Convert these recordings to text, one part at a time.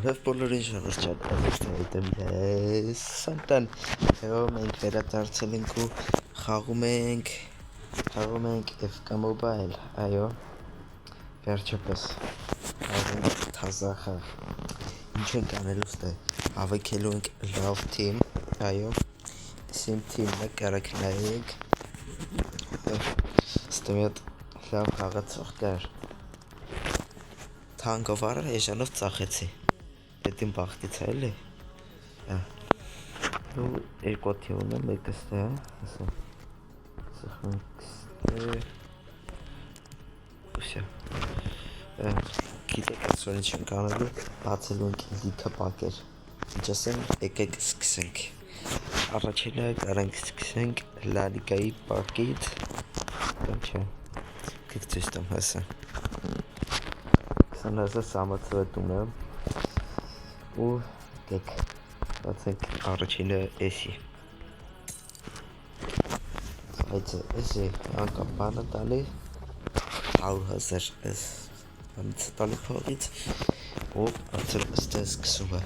Բարև բոլորին շնորհակալություն եմ Սանտան մենք վերադարձել ենք ու խաղում ենք FK Mobile, այո, վերջապես թազախը ինչ ենք անելու ստե հավաքելու ենք լավ թիմ, այո, իմ թիմն է կարեք նայեք ստե մի հատ լավ խաղացող կար թանկով առար էժանով ծախեցի Այդ իմ բախտից է էլի ու երկու թիմ ունեմ մեկը ստե ասա Ուսյա գիտեք այսօր ինչ ենք անելու բացելու ենք լիքը պակեր ինչ ասեմ եկեք սկսենք առաջինը կարանք սկսենք Լա Լիգայի պակից չէ գիք ցույց տամ հասա 20,000 самоцвет ունեմ ու գեք բացենք առաջինը էսի Այդը էսի անկապ բանը տալի 100,000 էս բանից տալի փողից ու արդեն ստե սկսում է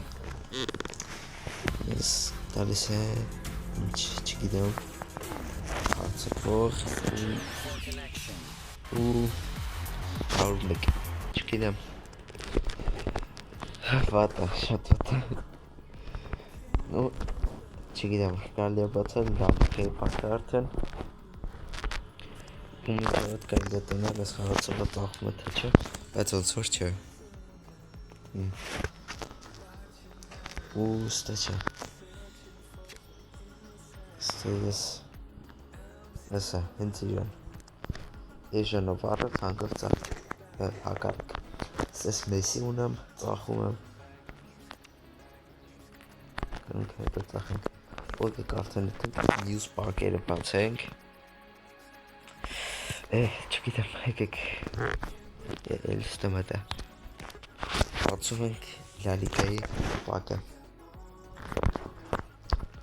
ես տալիս է ինչ չգիտեմ հացապող ու 101 չգիտեմ վատա շատ վատա ու չգիտեմ կարելի է բացել լավ կեի պակը արդեն ու մի կարդ կարելի է տնալ ես խաղացողը տախում է թե չէ բայց ոնց որ չէ ու ստե չէ ստե ես Եսա հենց իրան Էժանով առը թանկով ծախ հակարկ Սես մեսի ունեմ ծախում եմ Կրանք հետը ծախենք Ոգեք արդեն նյուս պարկերը բացենք չգիտեմ եկեք էլ ստեմ հետը բացում ենք Լա Լիգայի պակը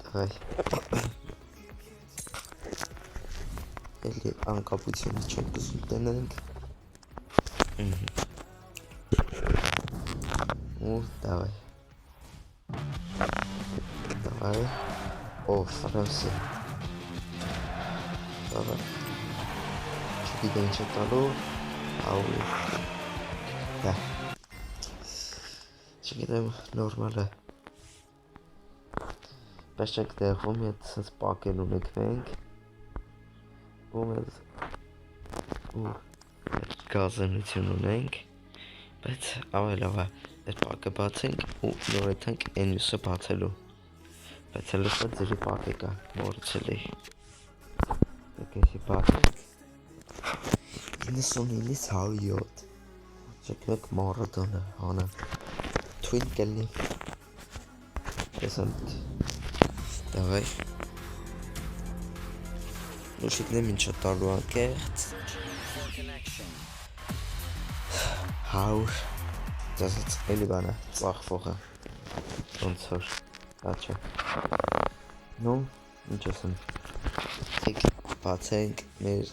Դավայ Էլի անկապությունը չենք ուզում տնենք ու դավայ Դավայ Օ Ֆրանսի Դավայ Չգիտեմ ինչ է տալու Աու Դա Չգիտեմ նորմալ է Բայց չենք տեղվում ետ սենց պակեն ունենք մենք ու մեզ ու գազանություն ունենք բայց ավելավ է այդ պակը բացենք ու նոր եթենք են յուսը բացելու բայց հելուսը ձերի պակ է կա մորցել էի եք էսի բացենք 99-ից 107 չեք մեկ մարադոն է հանեմ թույն կելնի տեսանտ Դավայ Նուշիտնեմ ինչա տալու անկեղծ Հաուր Դասած էլի բան է ծախվող է Ոնց որ Հաչա Նու ինչ ասեմ Եկ բացենք մեր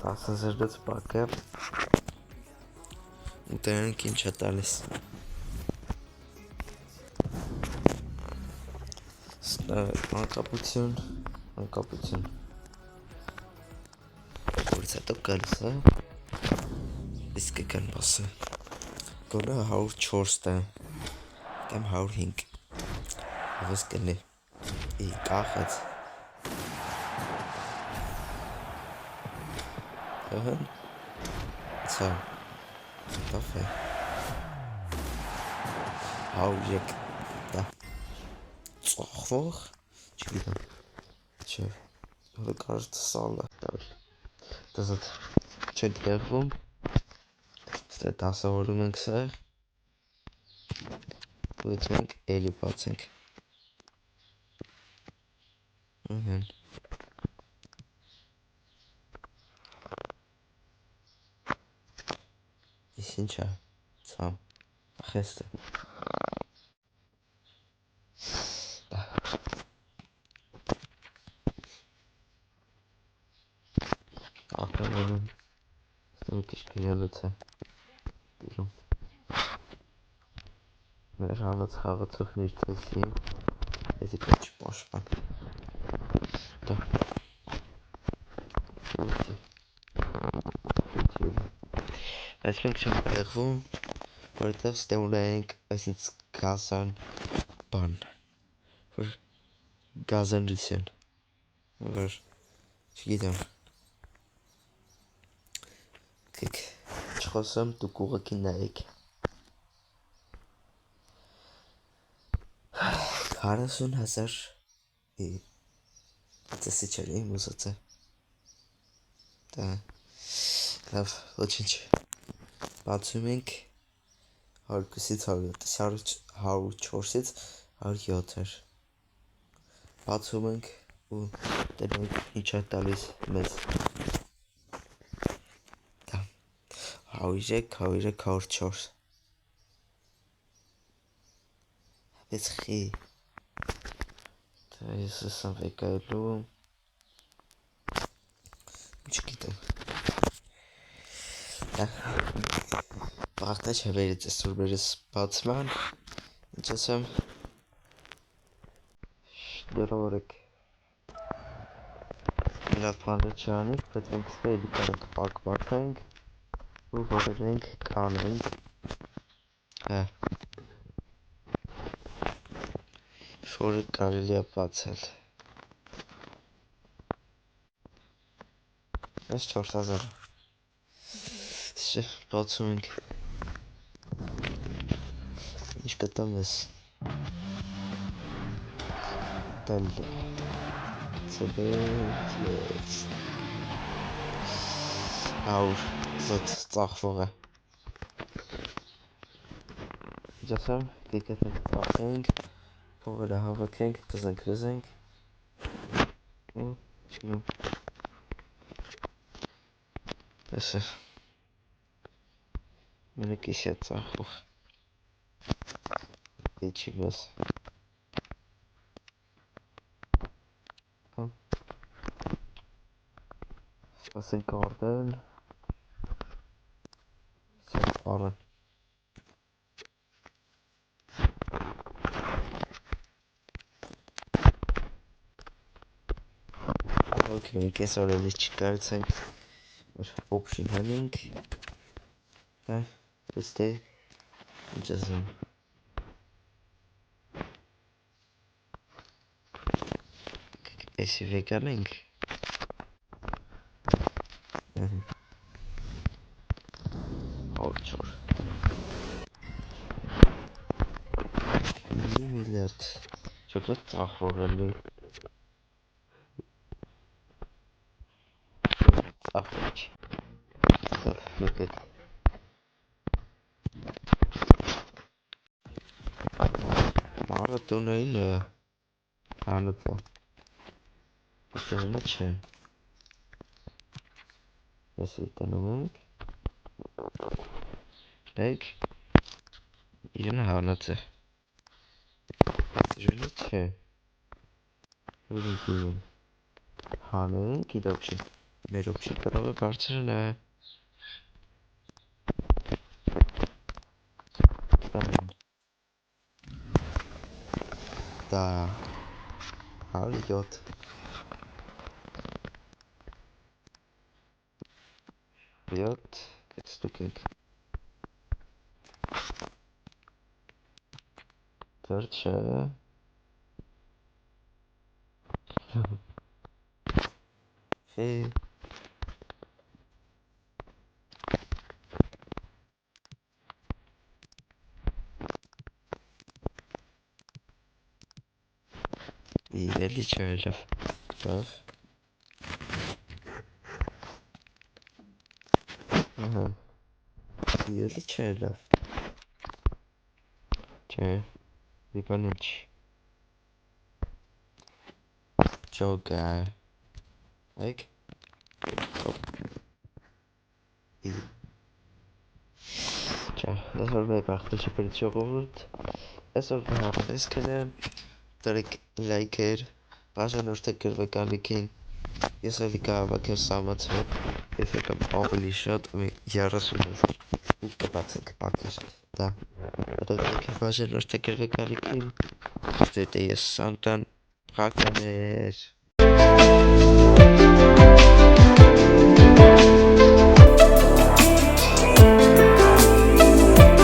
10,000-դոց պակը ու տնենք ինչ է տալիս Անկապություն Որից հետո կալիս է Իսկ եկան բասը Գոլը 104 տա Կամ 105 Հավես կլի Ի կախած Ահն Ցա Տաֆ է 103 Դա Ծախվող Չգիտեմ Չէ Հոդը կարդ սալը Դասատ Չենք տեղվում Ստե 10-որում ենք սեղ Ու ետ մենք էլի բացենք Ահն Ես ինչ է Ցամ Ախեստ է Ահն Ստեմ կիշ կրյալոց է Մեր հանած խաղացողներ տեսի, էսի պետք չպաշտպան։ Դա Այս մենք չեմ պեղվում, որտև ստե ունենք այսինց գազան բան, որ գազանրություն, որ չգիտեմ, կեք չխոսեմ դուք ուղղակի նայեք։ 40,000 ծեսի չեր իմ ուզած է։ Դա լավ, ոչինչ։ Բացում ենք 102-ից 107, 104-ից 107 էր։ Բացում ենք ու դրանք ինչ է տալիս մեզ։ Դա 103, 103, 104։ Բայց խի։ Դա ես ասամ վեկայելու։ Չգիտեմ։ Դա բաղթա չվերից ես սուրբերս բացման։ Ինչ ասեմ։ Դրորեք։ Լավ բանը չանենք, պետք ենք ստեյլի կարակ պակ-պակենք ու որենք կանենք։ Որը կարելի է բացել։ Այս 4000 բացում ենք։ Ինչ կտամ ես։ Դալ ծբերց Աուր, ոտ ծախվող է։ Ինչ ասեմ, կեկետ ենք ծախենք, փողերը հավաքենք, կզենք ու չգնում։ Ես է մենակ իս է ծախվող։ Իչի մեզ։ Ասենք արդեն արան։ Okay, մենք այսօր էլի չկարեցենք, որ օպշին հանենք, բայց դե, ինչ ասեմ, էսի վեկան ենք, հոր, մի միլիարդ, չոքնոտ ծախվող էլի, ծախվող չի, մեկետ, մարատոնային է, հանըտա, դերնը չէ, եսի տնում ենք, լեկ, իրենը հանած է, դերնը չէ, ուրինք իրեն, հանենք, իր օպշի, մեր օպշի կարող է բարձրն է, դա, 107 7 կստուկենք դեր չէ իրելի չէ լավ իրելի չէ լավ չէ վիպան ինչ ճոգ է այք Ciao, das war mein praktischer Bildschirmrot. Es war ein bisschen direkt liker, բաժանորդը գրվեկանիքին ես էլի կարող եք ես սամացել ես եկամ ավելի շատ 30 000 ու կբացենք պակեր, դա, պատողեք է բաժել ոչ թե գրգալիքին, ստետ է ես սանտան պրականեր,